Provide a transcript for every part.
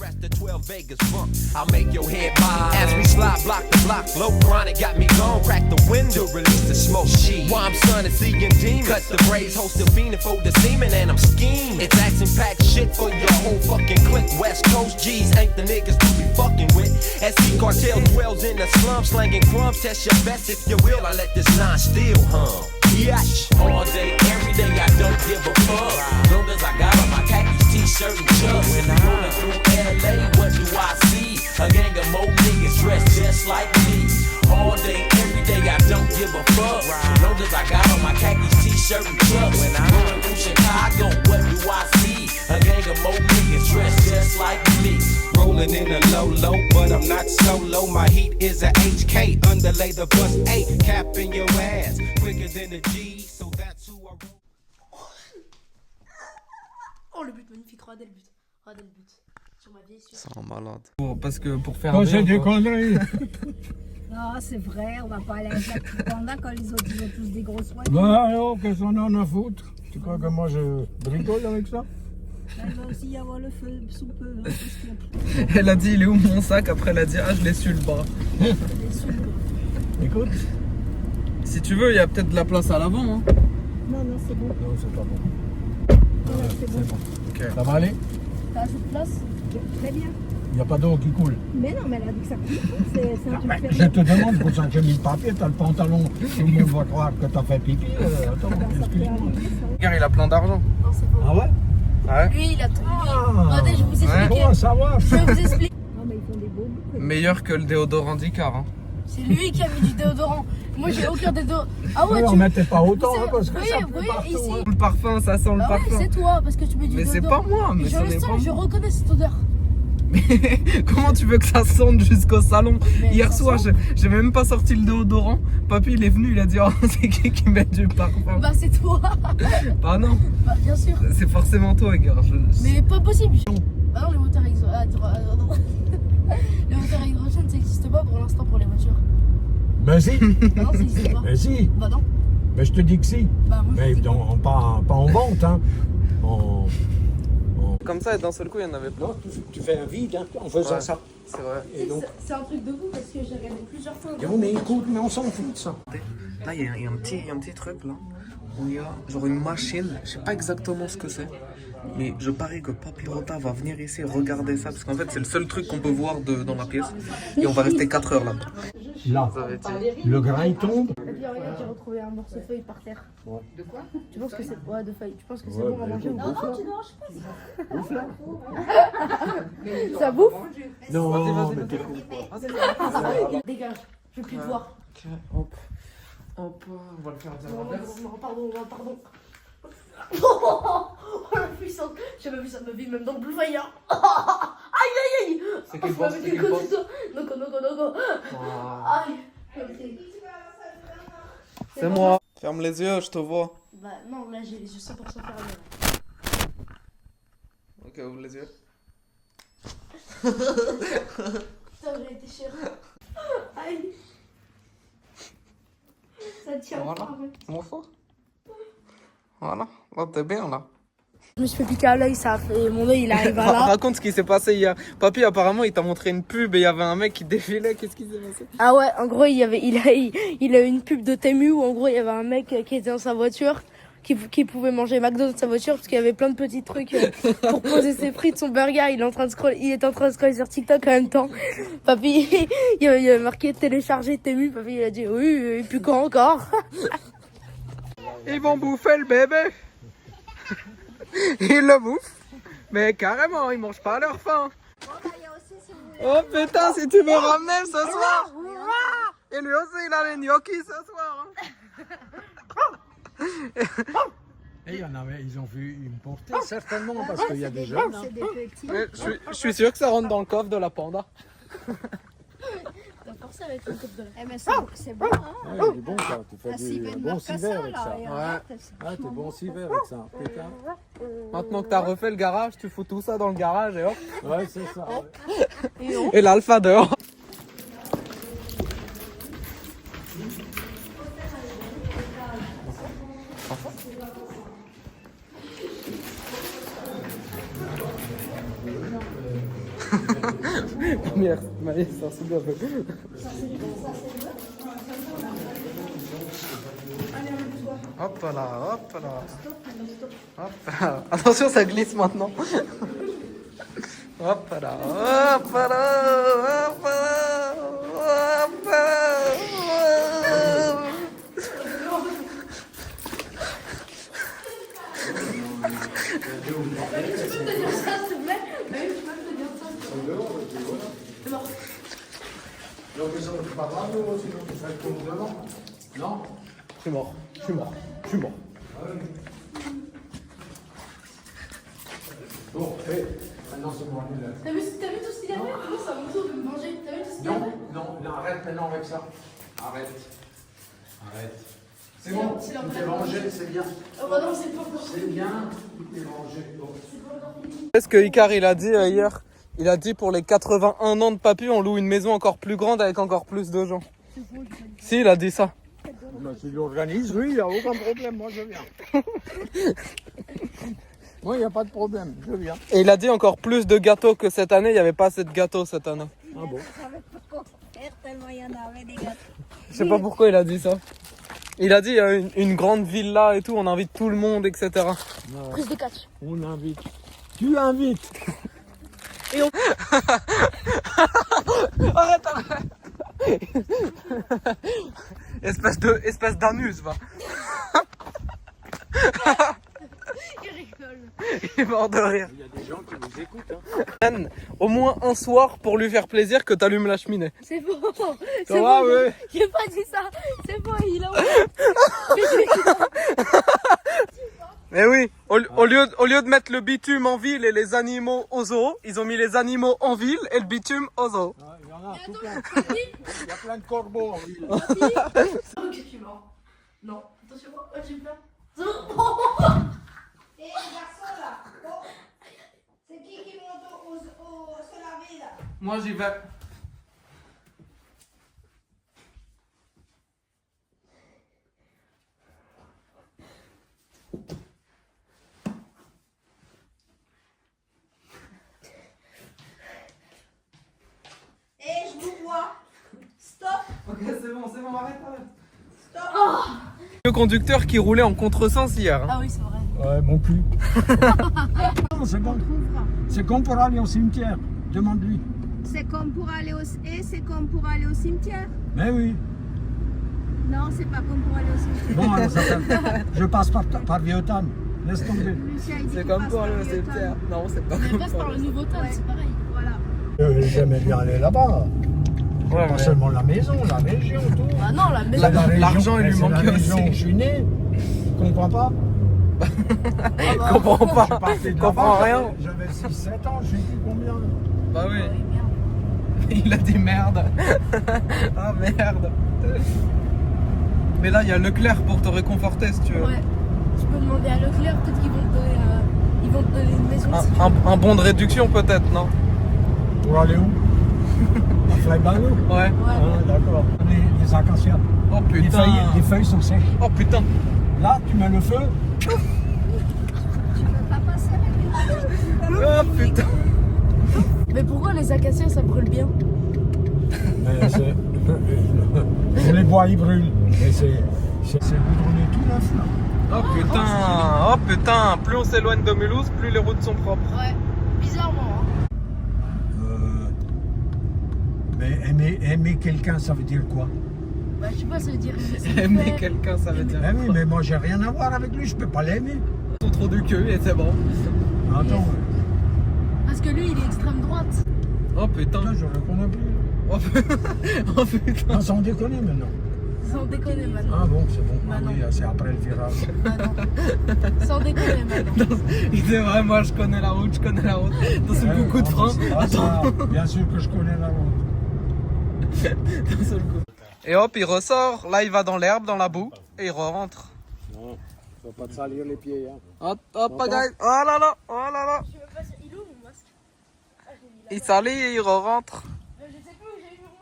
After 12 Vegas funk, I'll make your head bob. As we slide block to block, low chronic got me gone. Crack the window, release the smoke. While I'm sunning, seeing demons. Cut the braids, host the fiending for the semen, and I'm scheming. It's action-packed shit for your whole fucking clique. West Coast G's ain't the niggas to be fucking with. SC Cartel dwells in the slum, slanging crumbs. Test your best if you will. I let this nine still hum. Yash. All day, every day, I don't give a fuck. Long as I got on my khakis, t-shirt, and chucks. When I'm rolling through LA, what do I see? A gang of more niggas dressed just like me. All day, every day, I don't give a fuck. Long as I got on my khakis, t-shirt, and chucks. When I'm rolling through Chicago, what do I see? A gang of more niggas dressed just like me. Rolling in a low, but I'm not solo. My heat is a HK, underlay the bus 8, capping your ass quicker than a G, so that's who I roll. Oh le but magnifique, regardez le but. Regardez le but. Sur ma vieille suite. C'est un malade. Parce que pour faire c'est des conneries. Non, c'est vrai, on va pas aller avec la petite panda quand les autres ils ont tous des grosses soins. Bah alors, qu'est-ce qu'on en a à foutre? Tu crois que moi je bricole avec ça? Il va aussi y avoir le feu sous peu. Elle a dit il est où mon sac, après elle a dit ah je l'ai su le bras. Écoute. Si tu veux il y a peut-être de la place à l'avant hein. Non, c'est bon. Non, c'est pas bon. Voilà, c'est bon. Okay. Ça va aller? T'as assez de place? Très bien. Il n'y a pas d'eau qui coule. Mais non, mais elle a dit que ça coule. C'est un truc Je te demande pour ça que j'ai mis le papier, t'as le pantalon, tout le monde va croire que t'as fait pipi. Attends, excuse-moi. Regarde il a plein d'argent. Non, c'est bon. Ah ouais? Ouais. Lui, il a tout. Regardez, je vais vous expliquer. Comment ça va? Je vais vous expliquer. Non, mais ils font des beaux boucles. Meilleur que le déodorant d'Icar hein. C'est lui qui a mis du déodorant. Moi, j'ai aucun déodorant. Ah ouais, On tu mettait pas autant hein, parce que oui, ça oui, pue partout. ici. Hein. Le parfum ça sent le Ah ouais, parfum. c'est toi, parce que tu mets du Mais c'est déodorant. pas moi, mais je ce le n'est sens, pas je moi. reconnais cette odeur. Mais comment tu veux que ça sente jusqu'au salon? Mais Hier ça soir sent. j'ai même pas sorti le déodorant. Papy il est venu, il a dit oh c'est qui met du parfum? Bah, c'est toi. Bah non, Bah, bien sûr. c'est forcément toi gars. Mais pas possible. Ah non, les moteurs à hydrogène. Les moteurs à hydrogène, ça n'existe pas pour l'instant pour les voitures. Mais si, Bah non, ça n'existe pas. mais si, Bah non. mais je te dis que si. Bah moi, Mais je sais pas. pas en vente, hein. Comme ça et d'un seul coup il y en avait plein. Non, tu fais un vide hein, en faisant Ouais. ça. C'est vrai. Et donc, C'est un truc de vous parce que j'ai regardé plusieurs fois. non, mais écoute, mais on s'en fout de ça. Là, il y a un petit truc là où il y a genre une machine, je sais pas exactement ce que c'est, mais je parie que Papyrota va venir ici regarder ça parce qu'en fait, c'est le seul truc qu'on peut voir dans la pièce et on va rester 4 heures là. Là, le grain il tombe. Et puis regarde, j'ai retrouvé un morceau de feuille par terre. Ouais. De quoi? Tu penses que c'est. Ouais, de feuille. Tu penses que c'est Ouais, bon à bah, manger ou écoute, pas? Non, tu ne manges pas. Ça bouffe? Non, mais t'es con. Dégage, je veux plus te voir. Ok, hop, on va le faire dire l'inverse. Non, pardon. Oh la puissance! J'ai jamais vu ça de ma vie, même dans le Blue Fire. Aïe! C'est quel boss? C'est quel boss? Non. Aïe! C'est moi. Ferme les yeux, je te vois. Bah non, là j'ai les yeux 100% fermés. Ok, ouvre les yeux. Putain, j'ai été cher. Aïe! Ça tient Voilà. pas, mec. Mon fort. Voilà, là t'es bien là. Je me suis fait piquer à l'œil, ça a fait. Mon œil il arrive à là. Raconte ce qui s'est passé hier. Papy, apparemment, il t'a montré une pub et il y avait un mec qui défilait. Qu'est-ce qui s'est passé? Ah ouais, en gros, il a eu une pub de Temu où en gros, il y avait un mec qui était dans sa voiture, qui pouvait manger McDo dans sa voiture parce qu'il y avait plein de petits trucs pour poser ses frites, son burger. Il est en train de scroller sur TikTok en même temps. Papy, il avait marqué télécharger Temu. Papy, il a dit oui, et puis quand encore? Ils vont bouffer le bébé. Ils le bouffent. Mais carrément, ils mangent pas à leur faim. Oh putain, si tu veux ramener ce soir. Et lui aussi, il a les gnocchis ce soir. Et il y en avait, ils ont vu une portée, certainement, parce qu'il y a des jeunes. Hein. C'est des petits. Mais je suis sûr que ça rentre dans le coffre de la panda. T'as forcé avec le code de la. Eh ben c'est bon, hein. Ouais, il est bon ça, tu fais Ah, du s'il veut une bon marque à civet ça, avec là, ça. et Ouais. regarde, c'est Ah, t'es bon civet avec ça, putain. Maintenant que t'as refait le garage, tu fous tout ça dans le garage et hop. Ouais, c'est ça. Ouais. Et l'alpha dehors. Merde, Maïs, ça se bien. Hop là, hop là. Hop là. Attention, ça glisse maintenant. Hop là, hop là, hop là, hop là. Non. Je suis mort, je suis mort, je suis mort. Bon, maintenant c'est bon, allez là. T'as vu tout ce qu'il a fait? Comment ça me saoule de me manger? T'as vu tout ce qu'il a fait? Non, arrête maintenant avec ça. Arrête. C'est bon, tout est rangé, c'est bien. Oh bah non, c'est pas pour C'est bien, tout est rangé. Bon. Qu'est-ce que Icar il a dit hier? Il a dit pour les 81 ans de papy, on loue une maison encore plus grande avec encore plus de gens. Si, il a dit ça. Si tu l'organises, oui, il n'y a aucun problème, moi je viens. Moi, il n'y a pas de problème, je viens. Et il a dit encore plus de gâteaux que cette année, il n'y avait pas assez de gâteaux cette année. Ah bon? Je savais pas quoi faire tellement il y en avait des gâteaux. Je sais pas pourquoi il a dit ça. Il a dit il y a une grande villa et tout, on invite tout le monde, etc. Prise de catch. On invite. Tu invites. Et on... Arrête. Espèce d'anus, va. Il rigole. Il est mort de rire. Il y a des gens qui nous écoutent. Hein. Au moins un soir pour lui faire plaisir que t'allumes la cheminée. C'est bon. Ça va, ouais. J'ai pas dit ça. C'est bon, il a... Mais oui, au lieu de mettre le bitume en ville et les animaux au zoo, ils ont mis les animaux en ville et le bitume au zoo. Il y en a tout plein. Il y a plein de corbeaux en ville. Ok, je suis mort. Non, attention, moi, j'ai peur. Et les garçons là, bon, c'est qui monte sur la ville là? Moi j'y vais. Et je vous vois. Stop, Ok, c'est bon, arrête. stop. Le conducteur qui roulait en contresens hier. Ah oui, c'est vrai. Ouais, mon cul. Non, c'est bon. C'est comme pour aller au cimetière. Demande-lui. C'est comme pour aller c'est comme pour aller au cimetière. Mais oui. Non, c'est pas comme pour aller au cimetière. Bon, alors ça je passe par Vieux-Tannes. Laisse tomber. Lucien, il dit C'est qu'il comme passe pour par aller au Vieux-Tannes. cimetière. Non, c'est pas Mais comme passe pour par le aller au nouveau Todd, Ouais. c'est pareil. Voilà. J'aimais bien aller là-bas. Ouais, Pas mais- seulement la maison, la région, tout. Bah non, la maison. C'est la région, L'argent, il lui mais c'est manquait la région aussi. où je suis né. Comprends pas? Comprends Je pas. suis parti de Comprends là-bas, rien. J'avais 6-7 ans, je sais plus combien. Bah oui. Il a dit merde. Ah merde. Mais là, il y a Leclerc pour te réconforter si tu veux. Ouais. Tu peux demander à Leclerc, peut-être qu'ils vont te donner, ils vont te donner une maison. si tu veux. Un bon de réduction peut-être, non? Pour aller où? À Flybango? Ouais. Ouais. Ah, d'accord. Les acacias. Oh Les putain. feuilles sont sèches. Oh putain. Là, tu mets le feu. Tu peux pas passer avec lui. Oh putain. Mais pourquoi les acacias ça brûle bien? Mais c'est... On les bois, ils brûlent. Mais c'est goudronné tout neuf, là. Oh putain. Plus on s'éloigne de Mulhouse, plus les routes sont propres. Ouais, bizarrement. Hein. Mais aimer quelqu'un, ça veut dire quoi? Bah, je sais pas, ça veut dire. Aimer quelqu'un, ça veut dire. Eh oui, mais moi, j'ai rien à voir avec lui, je peux pas l'aimer. Ton trou du cul et c'est bon. Attends, Parce que lui, il est extrême droite. Oh putain. je le connais plus. Oh putain. Ah, sans déconner maintenant. Sans déconner maintenant. Ah bon, c'est bon. Bah Ah non. oui, c'est après le virage. Ah non. Sans déconner maintenant. Il dit ouais, moi je connais la route. Dans ce Ouais, coup de frein. ah, ça, bien sûr que je connais la route. D'un seul coup. Et hop, il ressort. Là, il va dans l'herbe, dans la boue. Et il rentre. Non, faut pas te salir les pieds. Hein. Hop, hop, guys. Oh là là, oh là là. Je veux pas, il est où mon masque? Ah, je l'ai mis là. Il salit et il rentre. Je sais plus où j'ai mis mon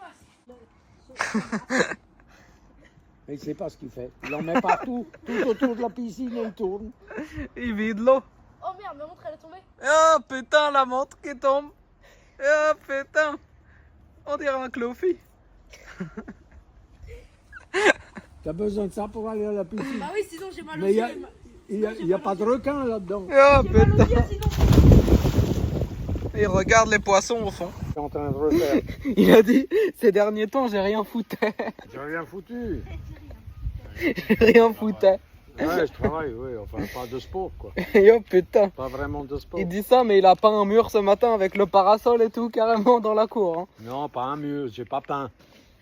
masque. Mais il sait pas ce qu'il fait. Il en met partout, tout autour de la piscine, il tourne. Il vide l'eau. Oh merde, ma montre elle est tombée. Oh putain, la montre qui tombe. Et hop, putain. On dirait un Clofi. T'as besoin de ça pour aller à la piscine. Bah oui, sinon j'ai mal au Mais pied. il y a pas de requin là-dedans. Et hop, J'ai mal au putain. pied, sinon. Il regarde les poissons au fond. Je suis en train de refaire. Il a dit, ces derniers temps, j'ai rien foutu. J'ai rien foutu. J'ai rien foutu. Ouais, je travaille, oui. Enfin, pas de sport, quoi. Et hop, putain. Pas vraiment de sport. Il dit ça, mais il a peint un mur ce matin avec le parasol et tout, carrément dans la cour. Hein. Non, pas un mur, j'ai pas peint.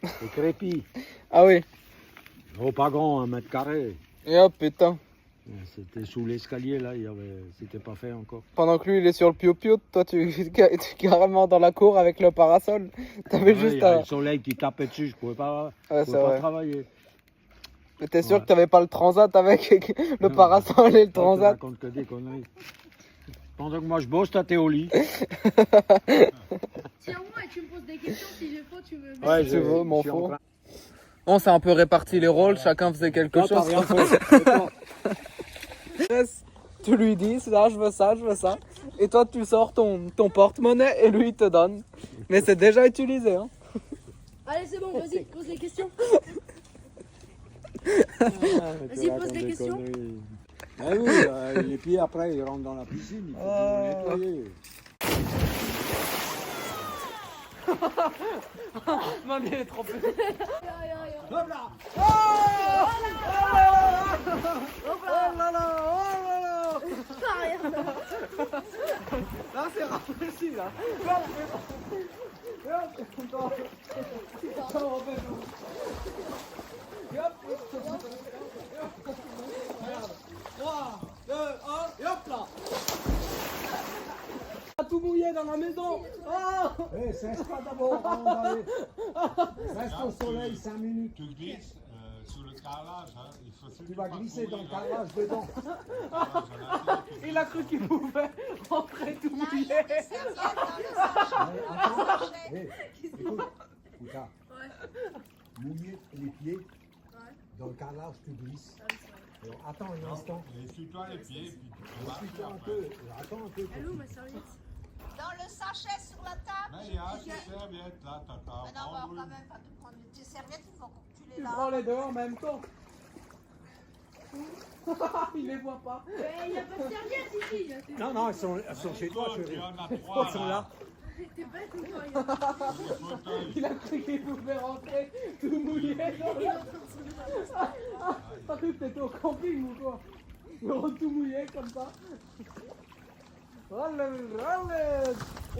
C'est crépi. Ah oui. Oh, pas grand, 1 mètre carré. Et hop, putain. C'était sous l'escalier, là, c'était pas fait encore. Pendant que lui, il est sur le pio-pio, toi, tu es carrément dans la cour avec le parasol. T'avais Ouais, juste il y a à... le soleil qui tapait dessus, je pouvais pas, Ouais, je c'est pouvais pas vrai. travailler. Mais t'es sûr Ouais. que t'avais pas le transat avec le Non. parasol et le Tu transat? racontes que des conneries. Pendant que moi je bosse, t'es au lit. Tiens-moi et tu me poses des questions. Si j'ai faux, tu me mets. Ouais, tu veux, m'en je suis en fous. train- On s'est un peu réparti les rôles, chacun faisait quelque Toi, t'as chose. rien fait. C'est toi. Tu lui dis, ça, je veux ça, je veux ça. Et toi, tu sors ton porte-monnaie et lui, il te donne. Mais c'est déjà utilisé. Hein. Allez, c'est bon, vas-y, pose des questions. Vas-y, Vas-y, pose des questions. Ah oui, les pieds après ils rentrent dans la piscine, il faut les nettoyer. Non, il est trop petit. Hop là. Là, c'est rafraîchi, là. Tout mouillé dans la maison. Oh, Eh, cesse pas d'abord avant d'aller. Reste au soleil 5 minutes. Tu glisses sur le carrelage, hein. Il faut Tu vas glisser dans le carrelage dedans. il a cru qu'il pouvait rentrer tout mouillé. Attends, écoute, Pouta, mouiller les pieds dans le carrelage, tu glisses. Alors, attends un instant. Essuie-toi les pieds, puis tu marches Explique-toi un après. peu. Attends un peu. Elle est où ma serviette? Dans le sachet sur la table. Mais il y a tes serviettes là, t'as Mais non, on va prendre quand même pas te prendre tes serviettes, il faut que tu les Tu laves. prends les deux en même temps. Il les voit pas. Mais il n'y a pas de serviette ici. Là. Non, non, elles sont chez toi, Tu chérie. en as trois Elles sont là. T'es bête ou quoi? Il a cru qu'il pouvait rentrer tout mouillé. T'as cru que t'étais au camping ou quoi? Le rentre tout mouillé comme ça. On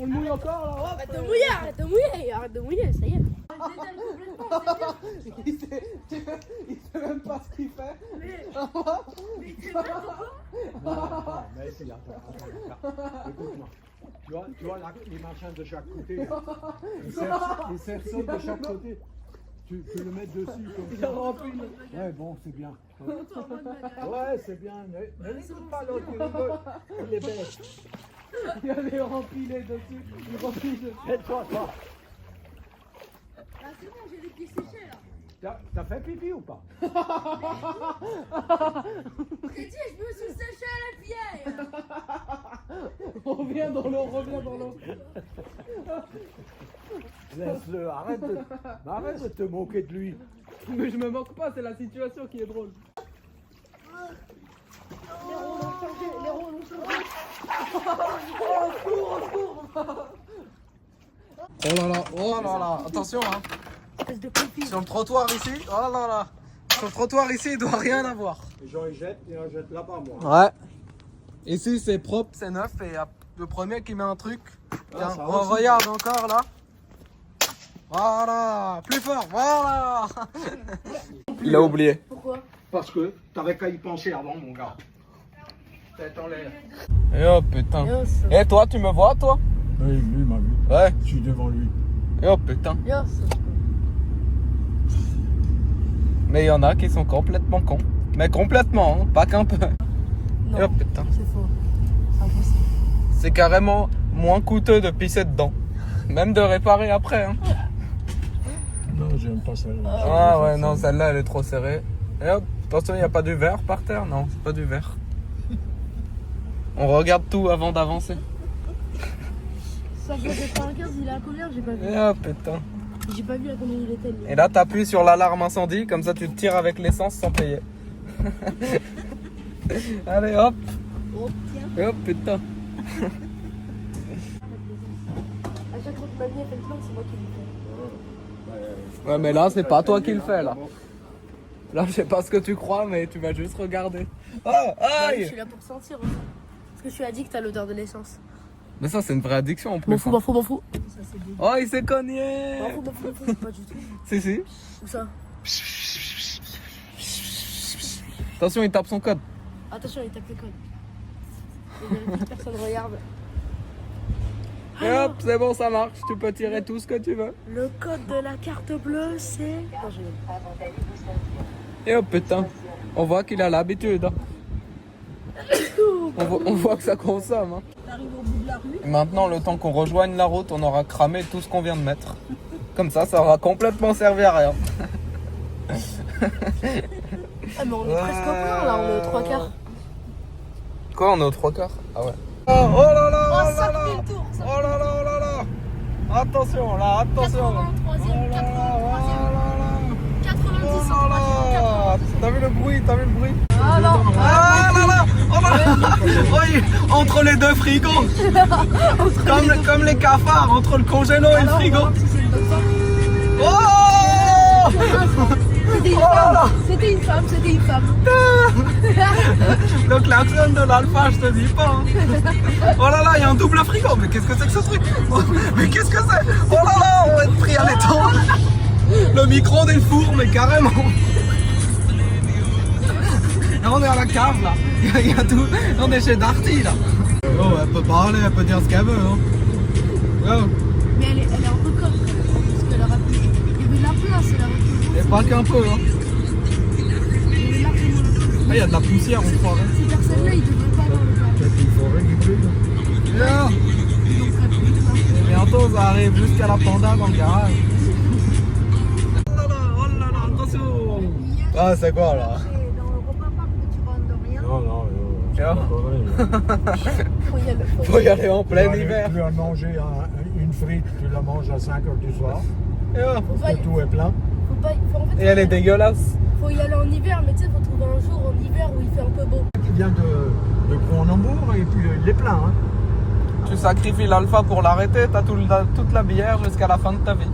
le mouille encore là. Arrête de mouiller, arrête de mouiller, arrête de mouiller, ça y est. Il sait même pas ce qu'il fait. Non, mais si, attends. Écoute-moi. Tu vois les machins de chaque côté. Les cerceaux de chaque côté. Tu le mets dessus comme Il a ça. rempli. Ouais, bon, c'est bien. Ouais, c'est bien. Mais n'écoute pas l'autre, il rigole. Il est bête. Il allait rempiler dessus. Il rempile. Aide-toi, toi. Ah, c'est bon, j'ai les pieds séchés là. T'as fait pipi ou pas? J'ai dit, je me suis séché les pieds. Reviens dans l'eau, reviens dans l'eau. Laisse-le, arrête de te moquer de lui. Mais je me moque pas, c'est la situation qui est drôle. Les ronds ont changé, les ronds ont changé. Oh là là, attention hein. Espèce de copine. Sur le trottoir ici, oh là là. Sur le trottoir ici, il doit rien avoir. Les gens ils jettent là-bas, moi. Ouais. Ici c'est propre, c'est neuf et le premier qui met un truc. Tiens, ça aussi. regarde encore là. Voilà, plus fort, voilà. Il a oublié. Pourquoi? Parce que t'avais qu'à y penser avant, mon gars. Tête en l'air. Et oh putain. Yos. Et toi, tu me vois toi? Oui, lui m'a vu. Ouais. Je suis devant lui. Et oh putain. Yos. Mais il y en a qui sont complètement cons. Mais complètement, hein, pas qu'un peu. Non, Et oh putain. c'est faux. C'est impossible. C'est carrément moins coûteux de pisser dedans. Même de réparer après. Hein. Non, j'aime pas celle-là. Ah ouais, non, celle-là elle est trop serrée. Et hop, attention, il n'y a pas du verre par terre? Non, c'est pas du verre. On regarde tout avant d'avancer. Ça fait 95, il est à combien? J'ai pas vu. Et hop, putain. J'ai pas vu à combien il était. Lui. Et là, t'appuies sur l'alarme incendie, comme ça tu te tires avec l'essence sans payer. Allez, hop. Oh, tiens. Et hop, putain. À chaque fois que mamie a fait le plan, c'est moi qui le fais. Ouais, mais là, c'est pas toi qui le fais, là. Là, je sais pas ce que tu crois, mais tu vas juste regarder. Oh, Je aïe! suis là pour sentir aussi. Parce que je suis addict à l'odeur de l'essence. Mais ça, c'est une vraie addiction en plus. M'en fous, m'en fous, m'en fous. Oh, il s'est cogné! M'en fous, m'en fous, m'en fous. Pas du tout. Si, si. Où ça? Attention, il tape son code. Attention, il tape les codes. Et vérifie que personne regarde. Et hop, c'est bon, ça marche. Tu peux tirer tout ce que tu veux. Le code de la carte bleue, c'est. Non, je l'ai. Et hop, putain. On voit qu'il a l'habitude. Hein. On voit que ça consomme. Hein. T'arrives au bout de la rue. Et maintenant, le temps qu'on rejoigne la route, on aura cramé tout ce qu'on vient de mettre. Comme ça aura complètement servi à rien. Ah, mais on est presque au plein là, on est aux 3 quarts. Quoi, on est aux 3 quarts? Ah ouais. Oh là là, Oh, oh là 5000 là. tours, ça. Oh là là, oh là là. Attention là, attention. 83e, 90 Oh là là. T'as vu le bruit, Ah non. Ah là là, oh là là. Oui, entre les deux frigos. Comme les cafards, entre le congélo et le frigo. Oh. C'était une femme, c'était une femme. Le klaxon de l'alpha, je te dis pas. Hein. Oh là là, il y a un double frigo. Mais qu'est-ce que c'est que ce truc? Mais qu'est-ce que c'est? Oh là là, on va être pris à l'étang. Le micro-ondes et le four, mais carrément. Là, on est à la cave, là. Il y a tout. On est chez Darty, là. Oh, elle peut parler, elle peut dire ce qu'elle veut. Hein. Oh. Mais elle est en recoque. Parce qu'elle aura plus. Il y avait de la place, elle a repris. Et pas qu'un peu. Hein. Ah, il y a de la poussière, on croirait. Ces personnes-là, ils devraient pas avoir le permis. Peut-être une forêt qui brûle. Yeah. Et bientôt, ça arrive jusqu'à la panda dans le garage. Oh là là, attention. Ah, c'est quoi, là? Et dans le repas parc, mais tu rentres de rien. Non, non, Tiens. Faut y aller. Faut y aller en plein hiver. Tu vas manger une frite, tu la manges à 5 h du soir, Et, hop. parce que tout est plein. Faut pas, en fait, Et elle est dégueulasse. faut y aller en hiver, mais tu sais, faut trouver un jour en hiver où il fait un peu beau. Il vient de Cronenbourg et puis il est plein. Hein. Tu sacrifies l'alpha pour l'arrêter, t'as toute la bière jusqu'à la fin de ta vie.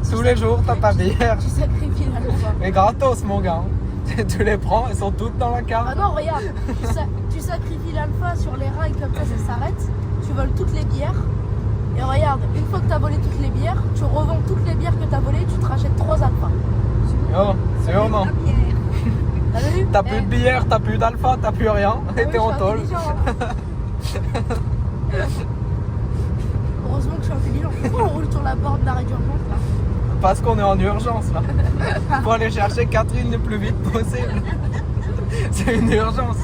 Tous les jours, t'as ta bière. Tu sacrifies l'alpha. Mais gratos, mon gars. Hein. Tu les prends, elles sont toutes dans la cave. Ah non, regarde, tu sacrifies l'alpha sur les rails comme ça s'arrête. Tu voles toutes les bières. Et regarde, une fois que t'as volé toutes les bières, tu revends toutes les bières que t'as volées, tu te rachètes 3 alphas. Oh, sûrement. La bière. T'as vu? T'as plus de bière, t'as plus d'alpha, t'as plus rien. Ah Et oui, t'es en je suis tôle. intelligent, hein. Heureusement que je suis intelligent. Pourquoi on roule sur la borne d'arrêt d'urgence là? Parce qu'on est en urgence là. Faut aller chercher Catherine le plus vite possible. C'est une urgence.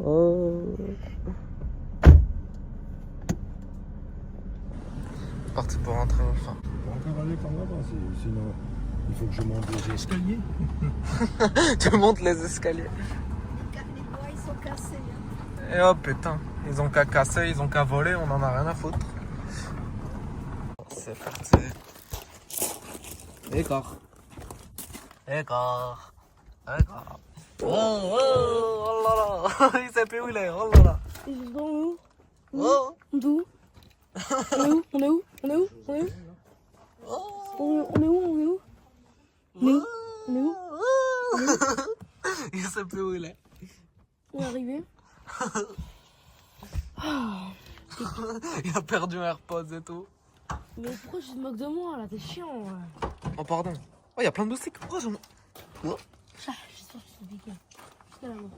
Oh. Parti pour rentrer enfin. On va encore aller par là-bas, sinon il faut que je monte les escaliers. Tu montes les escaliers. Les bois, ils sont cassés. Hein. Et oh putain, ils ont qu'à casser, ils ont qu'à voler, on en a rien à foutre. C'est parti. Écart. Écart. Écart. Oh, oh, oh là là. Il sait plus où il est, oh là là. Et je dois où? Oh. D'où? On est où? On est où? On est où? On est où? On est où? On est où? On est où? On est où? Il sait plus où il est. On est arrivé. Il a perdu un AirPods et tout. Mais pourquoi tu te moques de moi là? T'es chiant. Ouais. Oh pardon. Oh, il y a plein de moustiques. Oh, j'en ai. Oh. Ah, j'espère que tu t'es piqué. Putain, là, moi.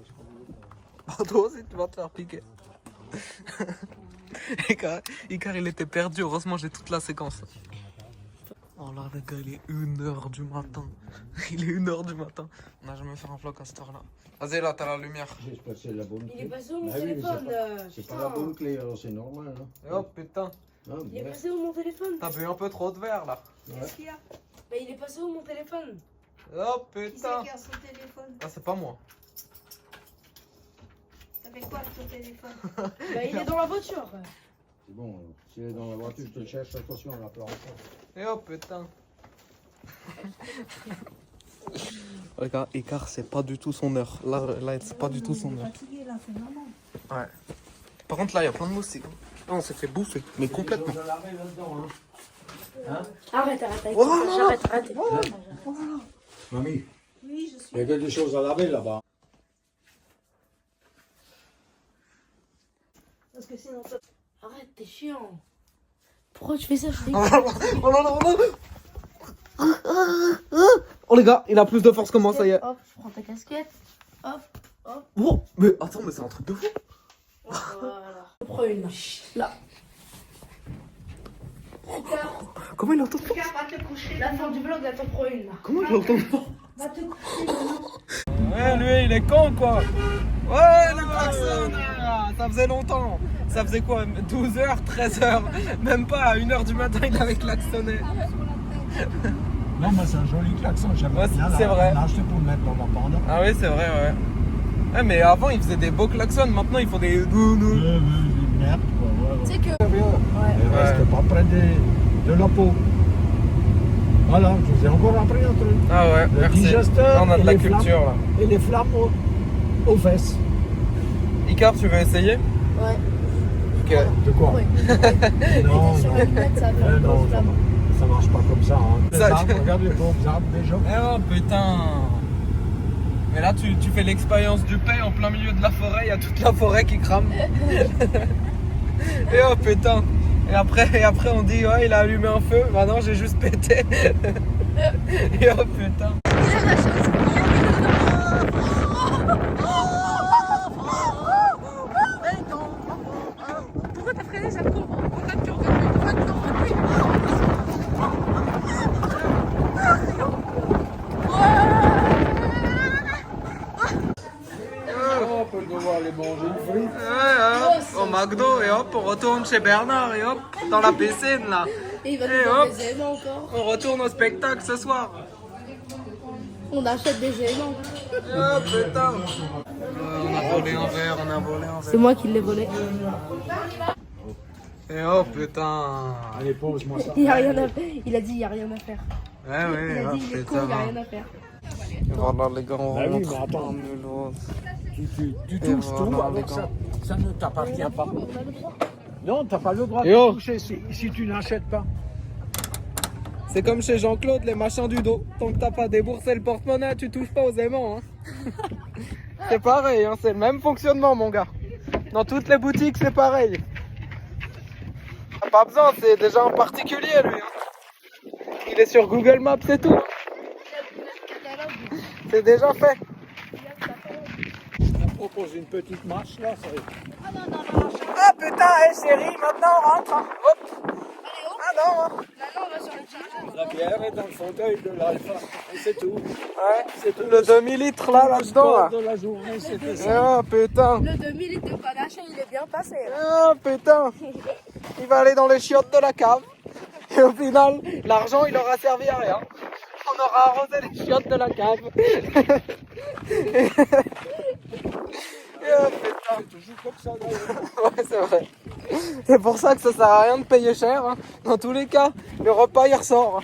Oh, toi aussi, tu vas te faire piquer. Icar, il était perdu. Heureusement, j'ai toute la séquence. Oh là, le gars, il est 1h du matin. Il est 1h du matin. On n'a jamais fait un vlog à cette heure-là. Vas-y, là, t'as la lumière. J'espère que c'est la bonne Il clé. est passé où mon Ah oui, mais téléphone? c'est pas la bonne clé, alors c'est normal. Hein. Et oh, putain. Ah, Il est merde. passé où mon téléphone? T'as bu un peu trop de verre, là. Qu'est-ce qu'il y a? Bah, il est passé où mon téléphone? Oh, Qui c'est putain. qui a son téléphone? Ah, c'est pas moi. fait quoi avec ton téléphone? Bah, il est dans la voiture. C'est bon, si elle est dans la voiture, je te cherche, attention, on la pleure encore. Et oh putain. Regarde, Écart, c'est pas du tout son heure. Là c'est pas du tout son heure. Fatigué là, c'est normal. Ouais. Par contre, là, il y a plein de moustiques. Ah, on s'est fait bouffer, mais complètement. Arrête. Oh, Arrête. Mamie, Oui, je suis. il y a quelque chose à laver là-bas. Parce que sinon, Arrête, t'es chiant. Pourquoi tu fais ça? Je t'ai Oh non, non, non. Oh les gars, il a plus de force que moi, ça y est. Hop, je prends ta casquette. Hop. Oh, mais attends, mais c'est un truc de fou. Voilà. Je prends une. Là. Comment il entend pas? Regarde, va te coucher. La fin du vlog, là, t'en prends une. Là. Comment il entend pas? Va te coucher maintenant. Ouais, lui, il est con, quoi. Ouais, le klaxon, ça faisait longtemps. Ça faisait quoi, 12h, 13h, même pas à 1h du matin, il avait klaxonné. Non, mais c'est un joli klaxon, j'aime Ouais, bien. c'est vrai. On a acheté pour le mettre dans la panda. Ah oui, c'est vrai, ouais. Ouais, mais avant, ils faisaient des beaux klaxons, maintenant, ils font des... Merde, quoi. Ouais, Tu sais que. Et reste pas près de la peau. Voilà, je vous ai encore appris un truc. Ah ouais, Le merci. digesteur Là, on a de et la les culture, flammes. là. Et les flammes aux fesses. Icar, tu veux essayer? Ouais. Ok. De quoi Ouais. Non, Sur non. la lunette, ça va faire une Non, grosse flamme. ça marche pas comme ça. Hein. Les Ça- arbres, regarde les beaux arbres déjà. Oh putain. Mais là, tu fais l'expérience du paix en plein milieu de la forêt, il y a toute la forêt qui crame. Et oh putain. Et après on dit ouais il a allumé un feu, bah non j'ai juste pété. Et oh putain. Pourquoi t'as freiné, ça court? Pourquoi tu recules? On peut devoir aller manger une frite. Ouais, hop, au McDo et hop on retourne chez Bernard et hop dans la piscine là. Et il va Et nous hop. donner des aimants encore. On retourne au spectacle ce soir. On achète des aimants. Oh putain. On a volé un verre, on a volé un C'est verre. moi qui l'ai volé. Et oh putain. Allez, pose-moi ça. Il a rien à faire. Il a dit il y a rien à faire. Ouais Il ouais, a oh dit il est con, putain. il y a rien à faire. Voilà les gars, on Bah oui, rentre. mais attends. en mulot. Tu Et touches tout, voilà, alors les ça, gars. ça ne t'appartient pas. On a le droit. Non, t'as pas le droit Et oh. de toucher si tu n'achètes pas. C'est comme chez Jean-Claude, les machins du dos. Tant que t'as pas déboursé le porte-monnaie, tu touches pas aux aimants. Hein. C'est pareil, hein, c'est le même fonctionnement, mon gars. Dans toutes les boutiques, c'est pareil. T'as pas besoin, c'est déjà un particulier, lui. Hein. Il est sur Google Maps, c'est tout. C'est déjà fait. Je te propose une petite marche là. Ça... Ah putain, hé chérie, maintenant on rentre. Hein. Hop. Ah non. Hein. Maintenant, on va sur le chargeur. La bière est dans le fauteuil de l'Alpha. Et c'est tout. Ouais, C'est tout. le demi-litre là-dedans. Là. Le de la journée, c'était ça. Oh putain. Le 2000 litres de panache, il est bien passé. Oh putain. Il va aller dans les chiottes de la cave. Et au final, l'argent il aura servi à rien. On aura arrosé les chiottes de la cave. Oh putain. C'est toujours comme ça d'ailleurs. Ouais, c'est vrai. C'est pour ça que ça sert à rien de payer cher. Hein. Dans tous les cas, le repas il ressort.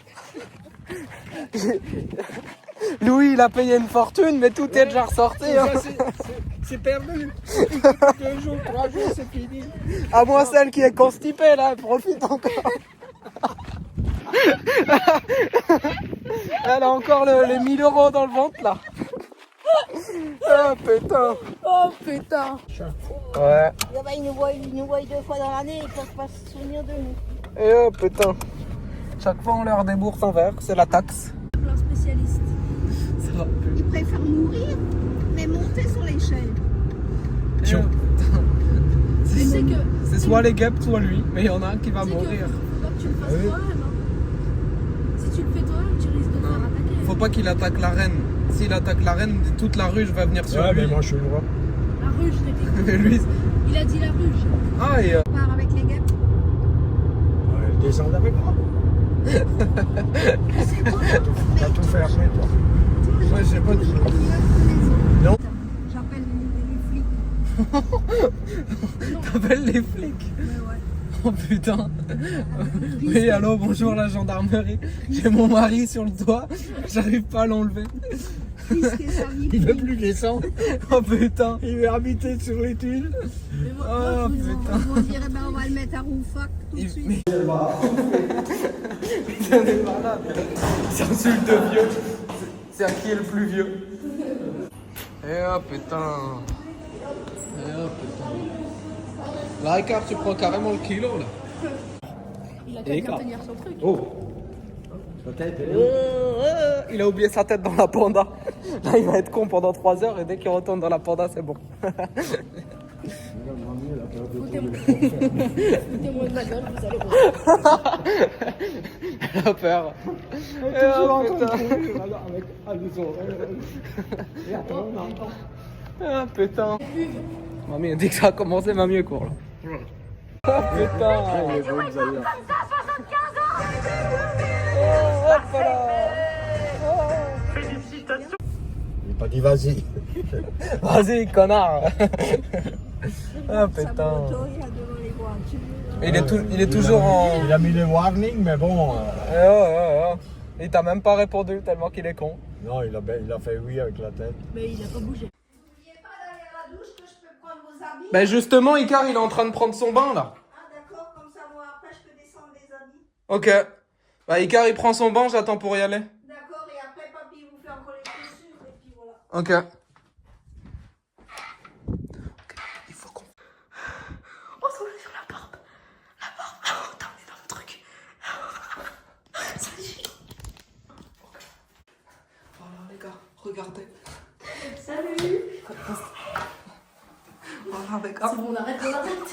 Louis il a payé une fortune, mais tout est déjà ressorti. Hein. C'est perdu. 2 jours, 3 jours, c'est fini. À moins celle qui est constipée là, elle profite encore. Elle a encore les 1000 € dans le ventre là. Oh putain. Oh putain. Ouais. Ils nous voient 2 fois dans l'année, ils peuvent pas se souvenir de nous. Et oh putain. Chaque fois on leur débourse un verre, c'est la taxe. Plein spécialiste. Ça va. Ils préfèrent mourir, mais monter sur l'échelle. Tiens. Tu sais que. C'est soit les guêpes, soit lui, mais il y en a un qui va Tu sais que mourir. faut pas que tu le fasses Ah oui. toi-même. Hein. Si tu le fais toi-même, tu risques de te faire attaquer. Faut pas qu'il attaque la reine. S'il attaque la reine, toute la ruche va venir sur Ouais, lui. mais moi je suis le roi. La ruche, j'ai dit. Et lui. Il a dit la ruche. Ah et On part avec les guêpes. Elle descend avec moi. T'as tout fermé, toi. moi j'ai pas dit. Non. J'appelle les flics. T'appelles les flics? Oh putain. Oui, allô, bonjour la gendarmerie. J'ai mon mari sur le toit, j'arrive pas à l'enlever. Il veut plus descendre. Oh putain. Il veut habiter sur les tuiles. Oh putain. On dirait, ben, on va le mettre à Roufac tout de suite. Mais... Putain, il est malade. C'est insulte de vieux. C'est à qui est le plus vieux. Eh oh putain. Eh oh putain. Là, Ricard, tu prends carrément le kilo là. Il a qu'à bien tenir son truc. Oh. Peut-être. Il a oublié sa tête dans la panda. Là, il va être con pendant 3 heures et dès qu'il retourne dans la panda, c'est bon. Foutez-moi de ma gueule, vous allez voir. Elle a peur. Eh oh putain. Avec les oreilles. Et attends, non. Ah putain. Mamie, dès que ça a commencé, mamie court là. Ah putain. Il est beau, vous allez là. Oh, hop là. Il n'a pas dit vas-y. Vas-y, connard. Ah Sa putain. moto, il y a devant les voitures. Il est toujours en... Il a mis les warnings, mais bon. Il t'a même pas répondu tellement qu'il est con. Non, il a fait oui avec la tête. Mais il a pas bougé. Vous vouliez pas aller à la douche que je peux prendre vos habits? Ben justement, Icar, il est en train de prendre son bain là. Ah d'accord, comme ça moi après je peux descendre les habits. Ok. Bah Icar, il prend son bain, j'attends pour y aller. D'accord, et après papy vous fait encore les chaussures et puis voilà. Ok. Il faut qu'on... Oh, c'est sur la porte. La porte. Oh, t'as mis dans le truc. Salut. Voilà les gars, regardez. Salut. Voilà les gars. C'est bon, on arrête, on arrête.